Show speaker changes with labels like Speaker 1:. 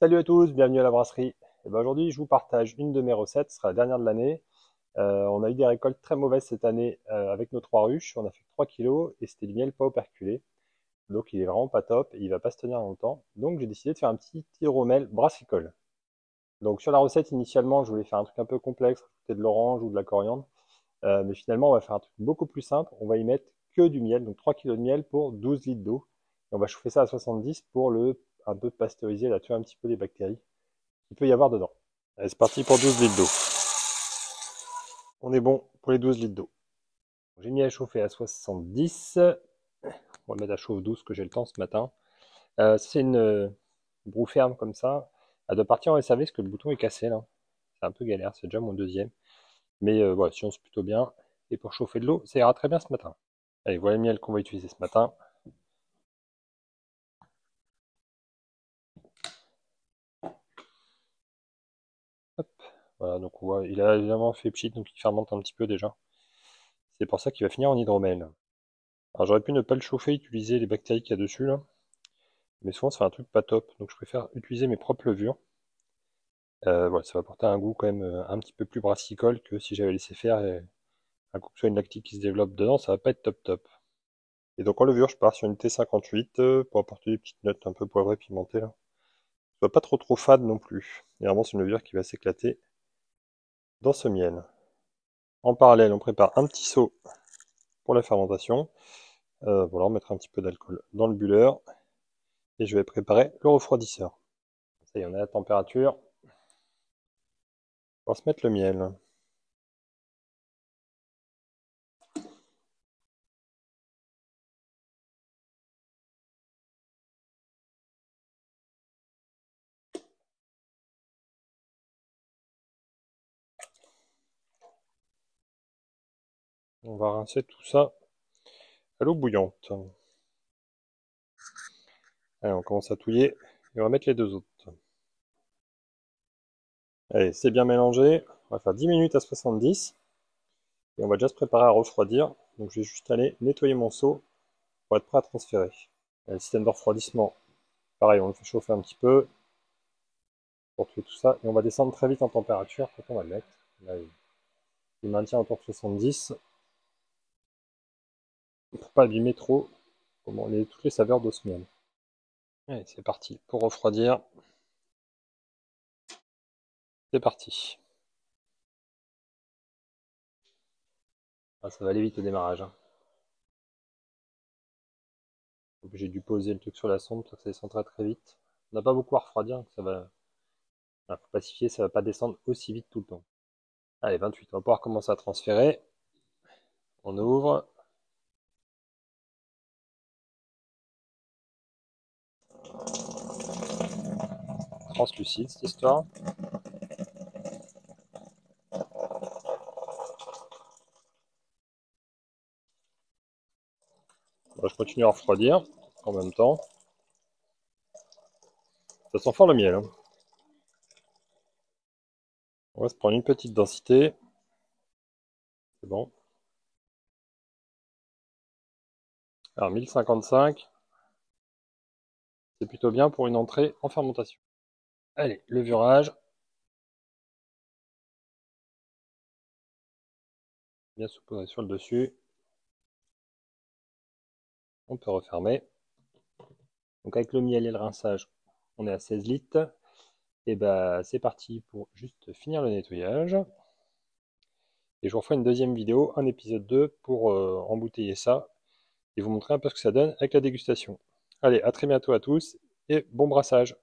Speaker 1: Salut à tous, bienvenue à la brasserie. Et ben aujourd'hui, je vous partage une de mes recettes, ce sera la dernière de l'année. On a eu des récoltes très mauvaises cette année avec nos 3 ruches. On a fait 3 kilos et c'était du miel pas operculé. Donc il est vraiment pas top et il va pas se tenir longtemps. Donc j'ai décidé de faire un petit hydromel brassicole. Donc sur la recette, initialement, je voulais faire un truc un peu complexe, rajouter de l'orange ou de la coriandre. Mais finalement, on va faire un truc beaucoup plus simple. On va y mettre que du miel, donc 3 kilos de miel pour 12 litres d'eau. Et on va chauffer ça à 70 pour le un peu pasteuriser, là, tuer un petit peu les bactéries qu'il peut y avoir dedans. Allez, c'est parti pour 12 litres d'eau. On est bon pour les 12 litres d'eau. J'ai mis à chauffer à 70. On va mettre à chauffe douce que j'ai le temps ce matin. C'est une broue ferme comme ça. Elle doit partir en SAV parce que le bouton est cassé là. C'est un peu galère, c'est déjà mon deuxième. Mais voilà, si on se plutôt bien. Et pour chauffer de l'eau, ça ira très bien ce matin. Allez, voilà le miel qu'on va utiliser ce matin. Hop. Voilà, donc on voit, il a évidemment fait pchit, donc il fermente un petit peu déjà. C'est pour ça qu'il va finir en hydromel. Alors j'aurais pu ne pas le chauffer, utiliser les bactéries qu'il y a dessus là. Mais souvent ça fait un truc pas top, donc je préfère utiliser mes propres levures. Voilà, ça va apporter un goût quand même un petit peu plus brassicole que si j'avais laissé faire et un coup que ce soit une lactique qui se développe dedans, ça va pas être top top. Et donc en levure, je pars sur une T58 pour apporter des petites notes un peu poivrées pimentées là. Ça va pas trop fade non plus. Et vraiment c'est une levure qui va s'éclater dans ce miel. En parallèle, on prépare un petit seau pour la fermentation. Voilà, on mettra un petit peu d'alcool dans le bulleur et je vais préparer le refroidisseur. Ça y est, on a la température. On va se mettre le miel. On va rincer tout ça à l'eau bouillante. Allez, on commence à touiller et on va mettre les deux autres. Allez, c'est bien mélangé. On va faire 10 minutes à 70 et on va déjà se préparer à refroidir. Donc je vais juste aller nettoyer mon seau pour être prêt à transférer. Le système de refroidissement, pareil, on le fait chauffer un petit peu pour tuer tout ça et on va descendre très vite en température quand on va le mettre. Là, il maintient autour de 70 pour pas abîmer trop toutes les saveurs de ce miel. Allez, c'est parti pour refroidir. C'est parti. Ah, ça va aller vite au démarrage. Hein. J'ai dû poser le truc sur la sonde, ça descend très vite. On n'a pas beaucoup à refroidir, ça va. Faut pacifier, ça va pas descendre aussi vite tout le temps. Allez, 28, on va pouvoir commencer à transférer. On ouvre. Translucide cette histoire. Je continue à refroidir en même temps. Ça sent fort le miel. Hein. On va se prendre une petite densité. C'est bon. Alors 1055. C'est plutôt bien pour une entrée en fermentation. Allez, levurage. Bien saupoudré sur le dessus. On peut refermer. Donc avec le miel et le rinçage, on est à 16 litres. Et bah c'est parti pour juste finir le nettoyage. Et je vous referai une deuxième vidéo, un épisode 2, pour embouteiller ça et vous montrer un peu ce que ça donne avec la dégustation. Allez, à très bientôt à tous et bon brassage.